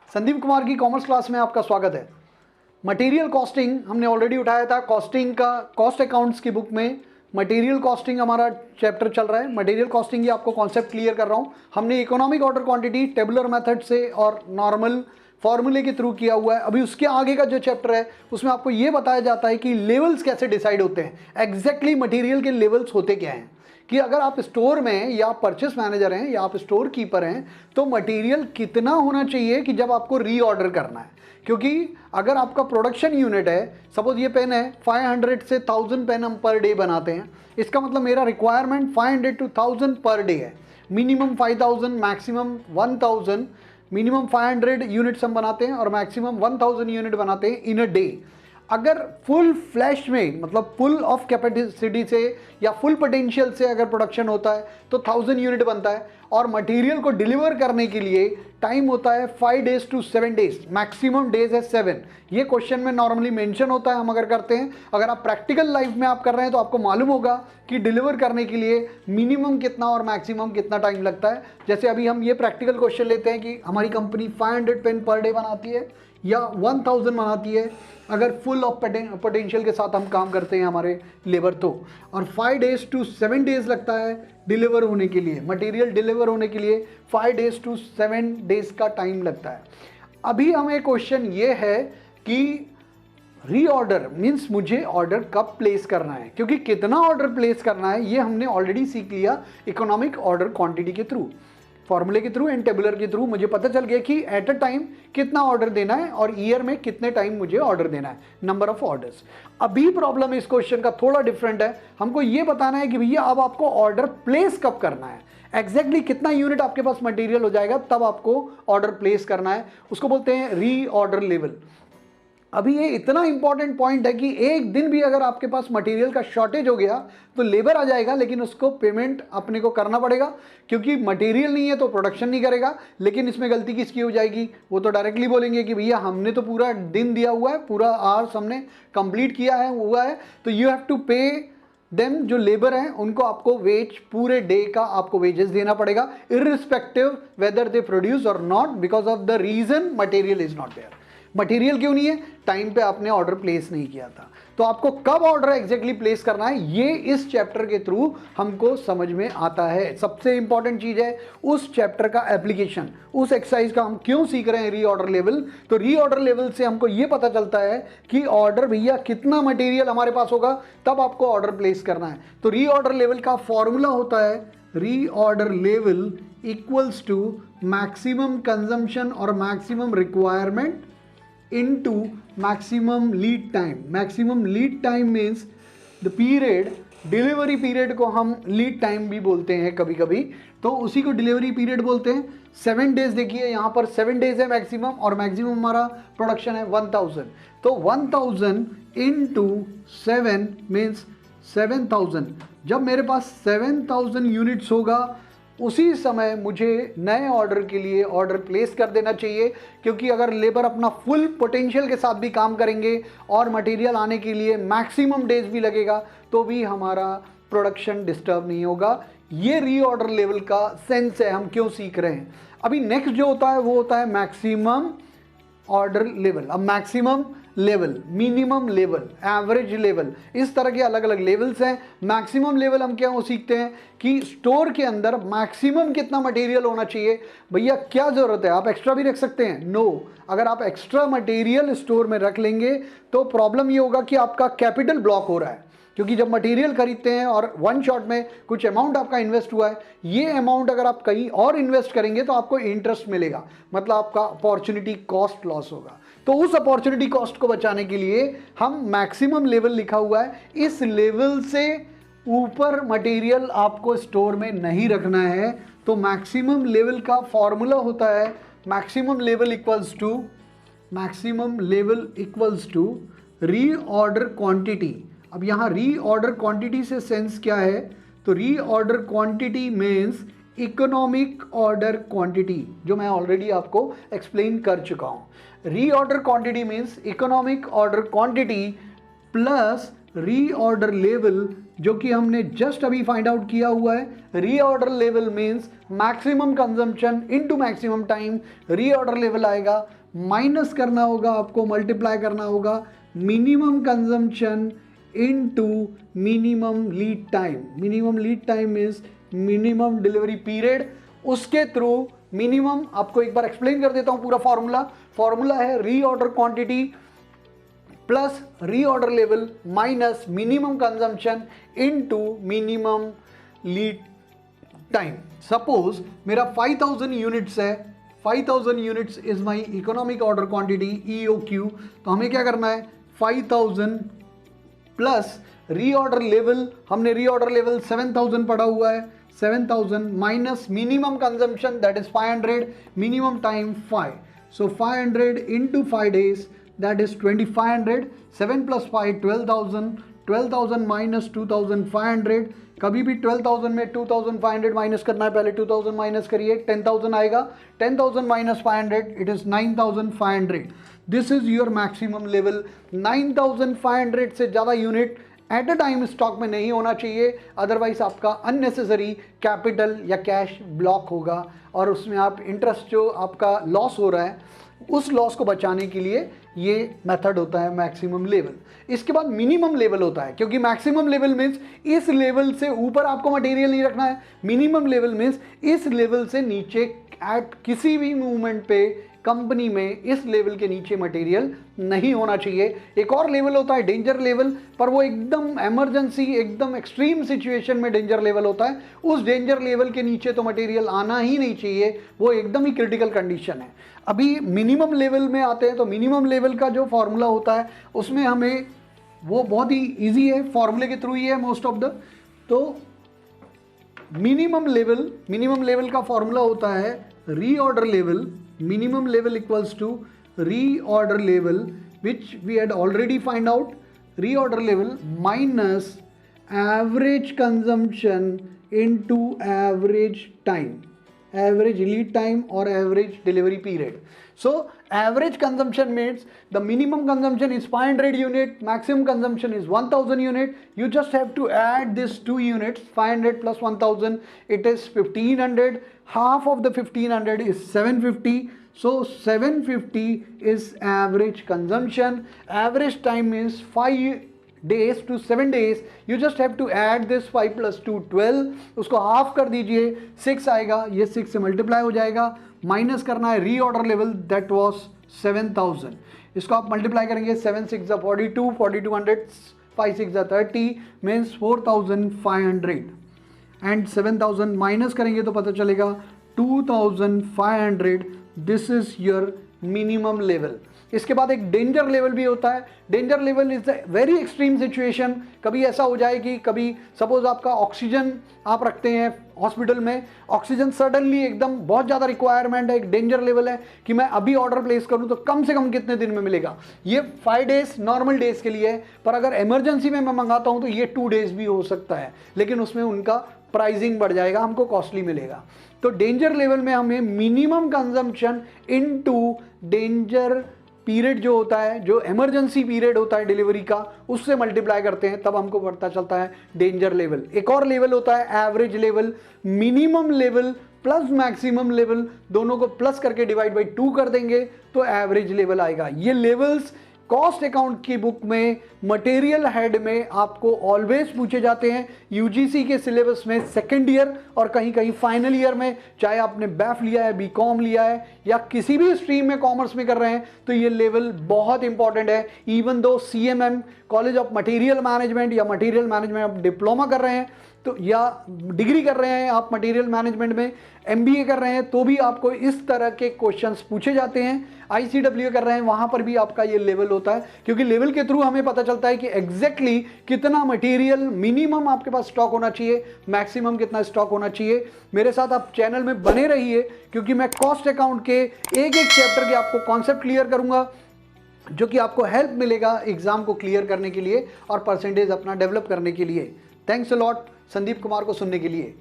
संदीप कुमार की commerce class में आपका स्वागत है। मटेरियल कॉस्टिंग हमने ऑलरेडी उठाया था। कॉस्टिंग का कॉस्ट अकाउंट्स की बुक में मटेरियल कॉस्टिंग हमारा चैप्टर चल रहा है। मटेरियल कॉस्टिंग की आपको कॉन्सेप्ट क्लियर कर रहा हूँ। हमने economic order quantity tabular method से और नॉर्मल फॉर्मूले के थ्रू किया हुआ है। अभी उसके आगे का जो चैप्टर है उसमें आपको ये बताया जाता है कि लेवल्स कैसे डिसाइड होते हैं, एग्जैक्टली मटेरियल के लेवल्स होते क्या हैं। कि अगर आप स्टोर में या परचेस मैनेजर हैं या आप स्टोर कीपर हैं तो मटेरियल कितना होना चाहिए कि जब आपको रीऑर्डर करना है। क्योंकि अगर आपका प्रोडक्शन यूनिट है, सपोज ये पेन है, 500 से 1000 पेन हम पर डे बनाते हैं, इसका मतलब मेरा रिक्वायरमेंट 500 to 1000 पर डे है। मिनिमम 5000, मैक्सिमम 1000, मिनिमम 500 यूनिट्स हम बनाते हैं और मैक्सिमम 1000 यूनिट बनाते हैं इन अ डे। अगर फुल फ्लैश में मतलब फुल ऑफ कैपेसिटी से या फुल पोटेंशियल से अगर प्रोडक्शन होता है तो 1000 यूनिट बनता है और मटेरियल को डिलीवर करने के लिए टाइम होता है 5 days to 7 days, maximum days है 7। ये क्वेश्चन में नॉर्मली मेंशन होता है हम अगर करते हैं। अगर आप प्रैक्टिकल लाइफ में आप कर रहे हैं तो आपको मालूम होगा कि डिलीवर करने के लिए मिनिमम कितना और मैक्सिमम कितना टाइम लगता है। जैसे अभी हम ये प्रैक्टिकल क्वेश्चन लेते हैं कि हमारी कंपनी 500 पेन पर डे बनाती है या 1000 बनाती है अगर फुल ऑफ पोटेंशियल के साथ हम काम करते हैं हमारे लेबर तो, और 5 days to 7 days लगता है डिलीवर होने के लिए। मटेरियल डिलीवर होने के लिए 5 days to 7 days का टाइम लगता है। अभी हमें क्वेश्चन ये है कि रीऑर्डर मीन्स मुझे ऑर्डर कब प्लेस करना है, क्योंकि कितना ऑर्डर प्लेस करना है ये हमने ऑलरेडी सीख लिया इकोनॉमिक ऑर्डर क्वांटिटी के थ्रू, फॉर्मूले के थ्रू एंड टेबुलर के थ्रू। मुझे पता चल गया कि एट अ टाइम कितना ऑर्डर देना है और ईयर में कितने टाइम मुझे ऑर्डर देना है, नंबर ऑफ ऑर्डर्स। अभी प्रॉब्लम इस क्वेश्चन का थोड़ा डिफरेंट है। हमको ये बताना है कि भैया अब आपको ऑर्डर प्लेस कब करना है, एग्जैक्टली कितना यूनिट आपके पास मटेरियल हो जाएगा तब आपको ऑर्डर प्लेस करना है। उसको बोलते हैं रीऑर्डर लेवल। अभी ये इतना इंपॉर्टेंट पॉइंट है कि एक दिन भी अगर आपके पास मटेरियल का शॉर्टेज हो गया तो लेबर आ जाएगा, लेकिन उसको पेमेंट अपने को करना पड़ेगा क्योंकि मटेरियल नहीं है तो प्रोडक्शन नहीं करेगा। लेकिन इसमें गलती किसकी हो जाएगी, वो तो डायरेक्टली बोलेंगे कि भैया हमने तो पूरा दिन दिया हुआ है, पूरा आवर्स हमने कंप्लीट किया है हुआ है, तो you have to pay them. जो लेबर हैं उनको आपको वेज पूरे डे का आपको वेजेस देना पड़ेगा irrespective whether they produce or not, because of the reason material is not there. Material क्यों नहीं है, टाइम पे आपने ऑर्डर प्लेस नहीं किया था। तो आपको कब ऑर्डर एग्जैक्टली प्लेस करना है ये इस चैप्टर के थ्रू हमको समझ में आता है। सबसे इंपॉर्टेंट चीज है उस चैप्टर का एप्लीकेशन, उस एक्सरसाइज का हम क्यों सीख रहे हैं रीऑर्डर लेवल। तो रीऑर्डर लेवल से हमको ये पता चलता है कि ऑर्डर भैया कितना मटेरियल हमारे पास होगा तब आपको ऑर्डर प्लेस करना है। तो रीऑर्डर लेवल का फॉर्मूला होता है reorder level equals to maximum consumption और maximum requirement into maximum lead time। maximum lead time means the period, delivery period को हम लीड टाइम भी बोलते हैं कभी कभी, तो उसी को डिलीवरी पीरियड बोलते हैं। 7 days देखिए यहाँ पर 7 days है मैक्सिमम और मैक्सिमम हमारा प्रोडक्शन है 1000, तो 1000 into 7 मीन्स 7000। जब मेरे पास 7000 यूनिट्स होगा उसी समय मुझे नए ऑर्डर के लिए ऑर्डर प्लेस कर देना चाहिए, क्योंकि अगर लेबर अपना फुल पोटेंशियल के साथ भी काम करेंगे और मटेरियल आने के लिए मैक्सिमम डेज भी लगेगा तो भी हमारा प्रोडक्शन डिस्टर्ब नहीं होगा। ये रीऑर्डर लेवल का सेंस है, हम क्यों सीख रहे हैं। अभी नेक्स्ट जो होता है वो होता है मैक्सिमम ऑर्डर लेवल। अब maximum level, minimum level, average level, इस तरह के अलग अलग लेवल्स हैं। मैक्सिमम लेवल हम क्या सीखते हैं कि स्टोर के अंदर मैक्सिमम कितना मटेरियल होना चाहिए। भैया क्या ज़रूरत है, आप एक्स्ट्रा भी रख सकते हैं, नो। अगर आप एक्स्ट्रा मटेरियल स्टोर में रख लेंगे तो प्रॉब्लम ये होगा कि आपका कैपिटल ब्लॉक हो रहा है, क्योंकि जब मटेरियल खरीदते हैं और वन शॉट में कुछ अमाउंट आपका इन्वेस्ट हुआ है, ये अमाउंट अगर आप कहीं और इन्वेस्ट करेंगे तो आपको इंटरेस्ट मिलेगा, मतलब आपका अपॉर्चुनिटी कॉस्ट लॉस होगा। तो उस अपॉर्चुनिटी कॉस्ट को बचाने के लिए हम मैक्सिमम लेवल लिखा हुआ है, इस लेवल से ऊपर मटेरियल आपको स्टोर में नहीं रखना है। तो मैक्सिमम लेवल का फॉर्मूला होता है maximum level equals to reorder quantity. अब यहाँ रीऑर्डर क्वांटिटी से सेंस क्या है, तो reorder quantity means economic order quantity, जो मैं ऑलरेडी आपको एक्सप्लेन कर चुका हूँ। Reorder quantity means economic order quantity plus reorder level, जो कि हमने जस्ट अभी फाइंड आउट किया हुआ है। Reorder level means maximum consumption into maximum time. Reorder level आएगा माइनस करना होगा आपको, मल्टीप्लाई करना होगा minimum consumption into minimum lead time. Minimum lead time is minimum delivery period. उसके थ्रू मिनिमम, आपको एक बार एक्सप्लेन कर देता हूं पूरा फॉर्मूला है reorder quantity plus reorder level minus minimum consumption into minimum lead time. Suppose मेरा 5000 यूनिट्स है, 5000 units is my economic order quantity EOQ। तो हमें क्या करना है, 5000 प्लस रीऑर्डर लेवल, हमने रीऑर्डर लेवल 7000 पढ़ा हुआ है, 7000 minus minimum consumption that is 500, minimum time 5, so 500 into 5 days that is 2500, 7 + 5 12,000, 12,000 minus 2500। कभी भी 12,000 में 2500 माइनस करना है, पहले 2000 माइनस करिए, 10,000 आएगा, 10,000 minus 500 it is 9,500। This is your maximum level. 9,500 से ज़्यादा unit at a time stock में नहीं होना चाहिए, अदरवाइज आपका अननेसेसरी कैपिटल या कैश ब्लॉक होगा और उसमें आप इंटरेस्ट जो आपका लॉस हो रहा है उस लॉस को बचाने के लिए ये मेथड होता है मैक्सिमम लेवल। इसके बाद मिनिमम लेवल होता है, क्योंकि मैक्सिमम लेवल मीन्स इस लेवल से ऊपर आपको मटेरियल नहीं रखना है, मिनिमम लेवल मीन्स इस लेवल से नीचे एट किसी भी मूवमेंट पे कंपनी में इस लेवल के नीचे मटेरियल नहीं होना चाहिए। एक और लेवल होता है डेंजर लेवल, पर वो एकदम इमरजेंसी, एकदम एक्सट्रीम सिचुएशन में डेंजर लेवल होता है। उस डेंजर लेवल के नीचे तो मटेरियल आना ही नहीं चाहिए, वो एकदम ही क्रिटिकल कंडीशन है। अभी मिनिमम लेवल में आते हैं, तो मिनिमम लेवल का जो फॉर्मूला होता है उसमें हमें वो बहुत ही ईजी है, फॉर्मूले के थ्रू ही है मोस्ट ऑफ द। तो मिनिमम लेवल का फॉर्मूला होता है reorder level, minimum level equals to reorder level, which we had already find out, reorder level minus average consumption into average time, average lead time or average delivery period. So average consumption means the minimum consumption is 500 unit, maximum consumption is 1000 unit. You just have to add these two units, 500 plus 1000, it is 1500. Half of the 1500 is 750. So 750 is average consumption. Average time is 5 days to 7 days. You just have to add this 5 plus 2 12, उसको half कर दीजिए, 6 आएगा, ये 6 से multiply हो जाएगा, minus करना है रीऑर्डर लेवल दैट वाज 7000, इसको आप मल्टीप्लाई करेंगे, 7 6 42, 4200, 5 6 30 मीन्स 4500 एंड 7000 माइनस करेंगे तो पता चलेगा 2500। This is your minimum level. इसके बाद एक डेंजर लेवल भी होता है। Danger level is a very extreme situation. कभी ऐसा हो जाए कि कभी सपोज आपका ऑक्सीजन आप रखते हैं हॉस्पिटल में, ऑक्सीजन सडनली एकदम बहुत ज़्यादा रिक्वायरमेंट है, एक डेंजर लेवल है कि मैं अभी ऑर्डर प्लेस करूं तो कम से कम कितने दिन में मिलेगा। ये 5 डेज नॉर्मल डेज के लिए है, पर अगर इमरजेंसी में मैं मंगाता हूं तो ये 2 डेज भी हो सकता है, लेकिन उसमें उनका प्राइसिंग बढ़ जाएगा, हमको कॉस्टली मिलेगा। तो डेंजर लेवल में हमें minimum consumption into danger period जो होता है, जो इमरजेंसी पीरियड होता है डिलीवरी का, उससे मल्टीप्लाई करते हैं, तब हमको पता चलता है डेंजर लेवल। एक और लेवल होता है average level. Minimum level plus maximum level दोनों को प्लस करके डिवाइड बाई 2 कर देंगे तो एवरेज लेवल आएगा। ये लेवल्स कॉस्ट अकाउंट की बुक में मटेरियल हेड में आपको ऑलवेज पूछे जाते हैं, यूजीसी के सिलेबस में सेकेंड ईयर और कहीं कहीं फाइनल ईयर में, चाहे आपने बैफ लिया है, बीकॉम लिया है या किसी भी स्ट्रीम में कॉमर्स में कर रहे हैं, तो ये लेवल बहुत इंपॉर्टेंट है। Even though CMM college of material management या मटेरियल मैनेजमेंट आप डिप्लोमा कर रहे हैं तो या डिग्री कर रहे हैं आप मटेरियल मैनेजमेंट में, MBA कर रहे हैं तो भी आपको इस तरह के क्वेश्चंस पूछे जाते हैं। ICW कर रहे हैं वहां पर भी आपका ये लेवल होता है, क्योंकि लेवल के थ्रू हमें पता चलता है कि एग्जैक्टली कितना मटेरियल मिनिमम आपके पास स्टॉक होना चाहिए, मैक्सिमम कितना स्टॉक होना चाहिए। मेरे साथ आप चैनल में बने रहिए, क्योंकि मैं कॉस्ट अकाउंट के एक एक चैप्टर के आपको कॉन्सेप्ट क्लियर करूंगा, जो कि आपको हेल्प मिलेगा एग्जाम को क्लियर करने के लिए और परसेंटेज अपना डेवलप करने के लिए। Thanks a lot Sandeep Kumar को सुनने के लिए।